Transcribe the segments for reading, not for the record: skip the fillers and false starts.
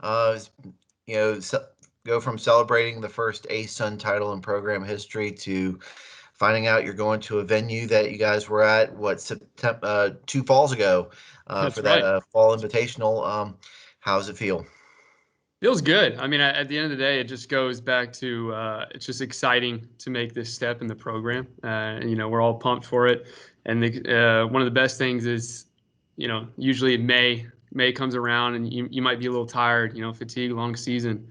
Uh, you know, go from celebrating the first ASUN title in program history to finding out you're going to a venue that you guys were at September 2 falls ago for That's that right. fall invitational. How does it feel? Feels good. I mean, at the end of the day, it just goes back to it's just exciting to make this step in the program. We're all pumped for it. And one of the best things is, usually May comes around and you might be a little tired, fatigue, long season.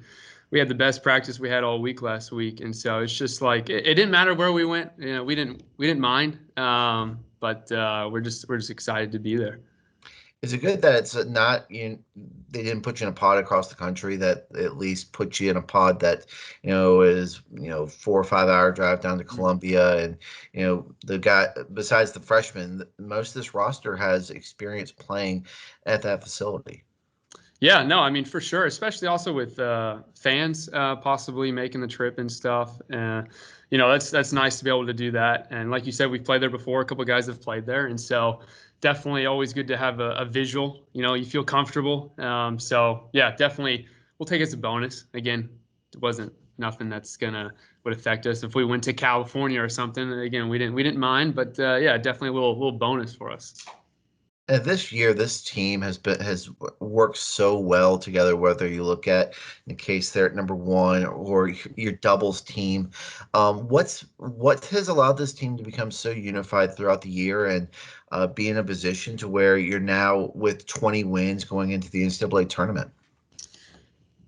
We had the best practice we had all week last week, and so it's just like it didn't matter where we went. We didn't mind, but we're just excited to be there. Is it good that it's not they didn't put you in a pod across the country, that at least put you in a pod that is 4 or 5 hour drive down to Columbia, and the guy besides the freshmen, most of this roster has experience playing at that facility. Yeah, no, I mean for sure, especially also with fans possibly making the trip and stuff. That's nice to be able to do that. And like you said, we've played there before. A couple of guys have played there, and so definitely always good to have a visual. You feel comfortable. So yeah, definitely we'll take it as a bonus. Again, it wasn't nothing that's gonna would affect us if we went to California or something. Again, we didn't mind, but yeah, definitely a little bonus for us. And this year, this team has worked so well together. Whether you look at the case there at number one or your doubles team, what has allowed this team to become so unified throughout the year and be in a position to where you're now with 20 wins going into the NCAA tournament?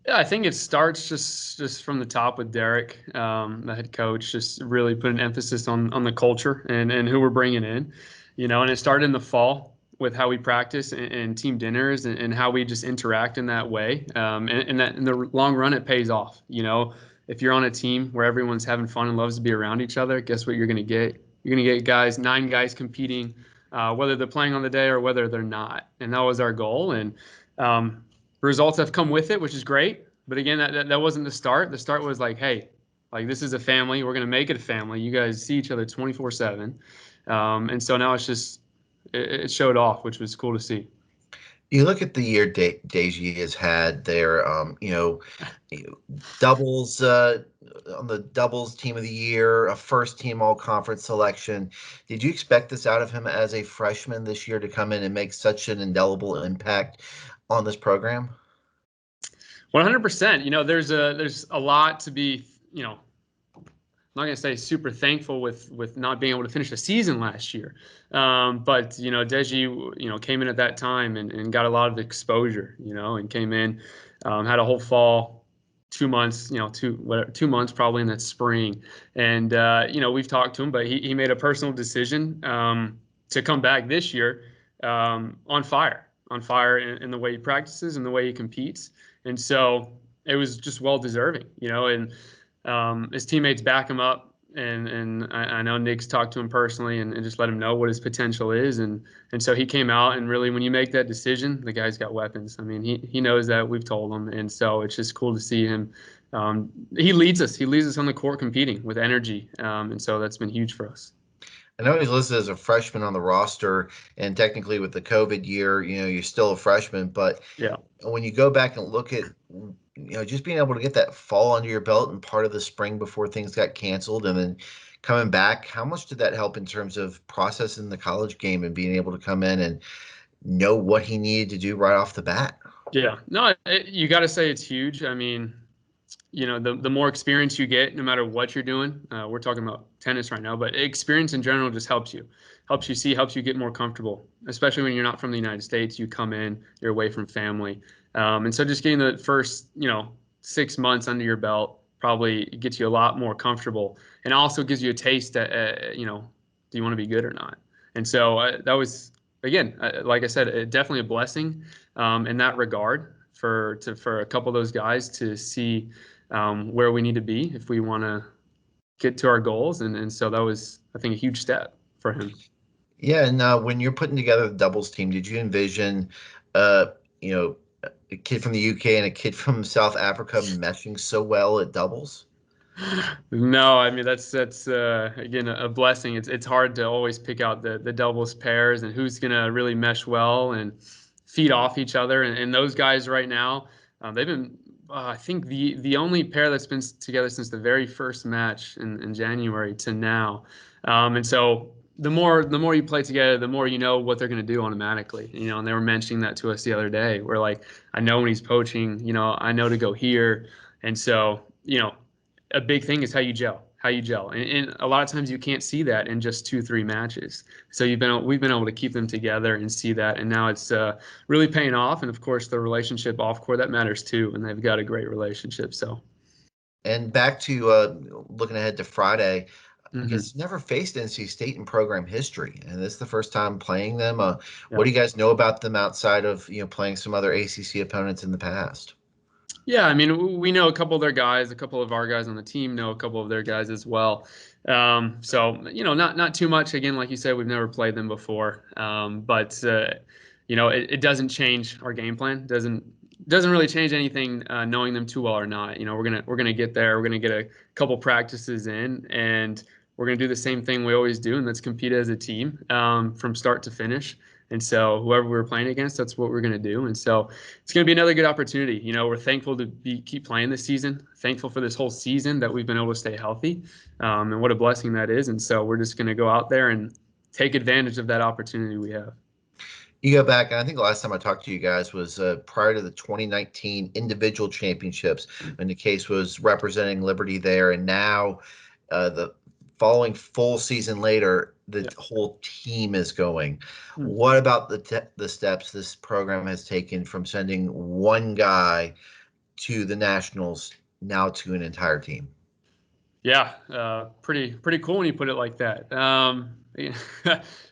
Yeah, I think it starts just from the top with Derek, the head coach, just really put an emphasis on the culture and who we're bringing in, and it started in the fall with how we practice and team dinners and how we just interact in that way. And that in the long run, it pays off. If you're on a team where everyone's having fun and loves to be around each other, guess what you're going to get? You're going to get 9 guys competing, whether they're playing on the day or whether they're not. And that was our goal. And um, results have come with it, which is great. But again, that wasn't the start. The start was like, hey, like this is a family. We're gonna make it a family. You guys see each other 24/7, and so now it showed off, which was cool to see. You look at the year Deji has had there, doubles on the doubles team of the year, a first team all conference selection. Did you expect this out of him as a freshman this year to come in and make such an indelible impact on this program? 100%. There's a lot to be, I'm not going to say super thankful with not being able to finish the season last year. But Deji, came in at that time and got a lot of exposure, and came in, had a whole fall, 2 months, 2 months probably in that spring. And we've talked to him, but he made a personal decision to come back this year on fire in the way he practices and the way he competes. And so it was just well deserving, and his teammates back him up, and I know Nick's talked to him personally and just let him know what his potential is, and so he came out and really, when you make that decision, the guy's got weapons. I mean, he knows that, we've told him, and so it's just cool to see him. He leads us. He leads us on the court competing with energy, and so that's been huge for us. I know he's listed as a freshman on the roster, and technically with the COVID year, you're still a freshman. But Yeah. when you go back and look at, just being able to get that fall under your belt and part of the spring before things got canceled, and then coming back, how much did that help in terms of processing the college game and being able to come in and know what he needed to do right off the bat? Yeah. No, you got to say it's huge. I mean, the more experience you get, no matter what you're doing, we're talking about tennis right now, but experience in general just helps you get more comfortable, especially when you're not from the United States. You come in, you're away from family. And so just getting the first, 6 months under your belt probably gets you a lot more comfortable, and also gives you a taste that, do you want to be good or not? And so that was, again, like I said, definitely a blessing in that regard for a couple of those guys to see where we need to be if we want to get to our goals. And so that was, I think, a huge step for him. Yeah, and when you're putting together the doubles team, did you envision, uh, you know, a kid from the UK and a kid from South Africa meshing so well at doubles? No, I mean that's again a blessing. It's hard to always pick out the doubles pairs and who's gonna really mesh well and feed off each other. And those guys right now, They've been, I think, the only pair that's been together since the very first match in January to now. And so the more you play together, the more you know what they're going to do automatically. And they were mentioning that to us the other day. We're like, I know when he's poaching, I know to go here. And so, a big thing is how you gel. And a lot of times you can't see that in just 2, 3 matches. So we've been able to keep them together and see that. And now it's really paying off. And of course, the relationship off court, that matters too. And they've got a great relationship. So, And back to looking ahead to Friday, you mhm. guys never faced NC State in program history, and this is the first time playing them. What Yeah. do you guys know about them outside of playing some other ACC opponents in the past? Yeah, I mean, we know a couple of their guys, a couple of our guys on the team know a couple of their guys as well. So not too much. Again, like you said, we've never played them before, but it doesn't change our game plan. Doesn't really change anything knowing them too well or not. We're gonna get there. We're gonna get a couple practices in, and we're gonna do the same thing we always do, and that's compete as a team from start to finish. And so whoever we're playing against, that's what we're going to do. And so it's going to be another good opportunity. We're thankful to keep playing this season, thankful for this whole season that we've been able to stay healthy, and what a blessing that is. And so we're just going to go out there and take advantage of that opportunity we have. You go back, and I think the last time I talked to you guys was prior to the 2019 individual championships, and the case was representing Liberty there. And now, the following full season later, the Yeah. whole team is going. Hmm. What about the steps this program has taken from sending one guy to the Nationals now to an entire team? Yeah, pretty cool when you put it like that.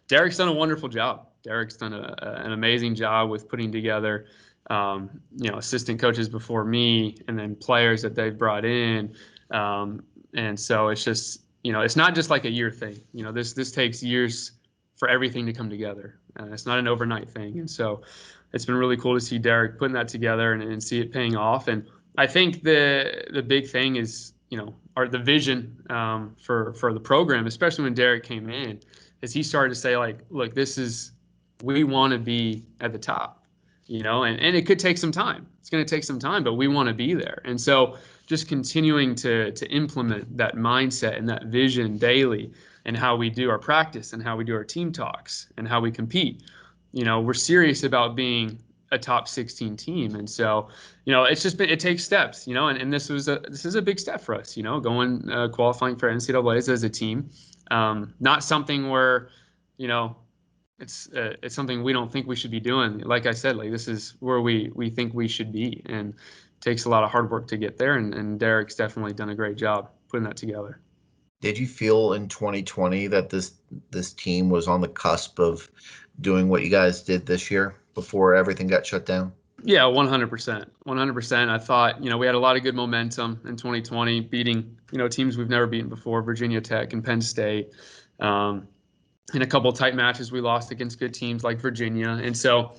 Derek's done a wonderful job. Derek's done an amazing job with putting together, assistant coaches before me, and then players that they've brought in. And so it's just, it's not just like a year thing. This takes years for everything to come together. It's not an overnight thing. And so it's been really cool to see Derek putting that together and see it paying off. And I think the big thing is, the vision for the program, especially when Derek came in, is he started to say like, look, we want to be at the top, and it could take some time. It's going to take some time, but we want to be there. And so just continuing to implement that mindset and that vision daily and how we do our practice and how we do our team talks and how we compete. We're serious about being a top 16 team. And so, it takes steps, and this is a big step for us, going, qualifying for NCAAs as a team. Not something where, it's something we don't think we should be doing. Like I said, like this is where we think we should be, and it takes a lot of hard work to get there. And Derek's definitely done a great job putting that together. Did you feel in 2020 that this team was on the cusp of doing what you guys did this year before everything got shut down? Yeah, 100%. 100%. I thought, we had a lot of good momentum in 2020, beating, teams we've never beaten before, Virginia Tech and Penn State. In a couple of tight matches, we lost against good teams like Virginia. And so,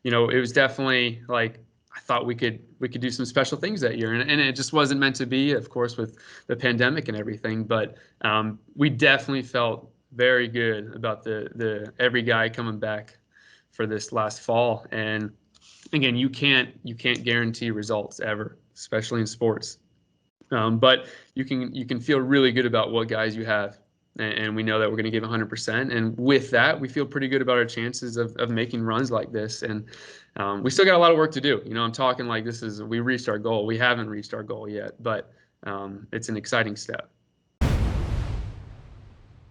it was definitely like I thought we could do some special things that year. And it just wasn't meant to be, of course, with the pandemic and everything. But we definitely felt very good about the every guy coming back for this last fall. And again, you can't guarantee results ever, especially in sports. But you can feel really good about what guys you have, and we know that we're going to give 100%. And with that, we feel pretty good about our chances of making runs like this. And we still got a lot of work to do. I'm talking like we reached our goal. We haven't reached our goal yet, but it's an exciting step.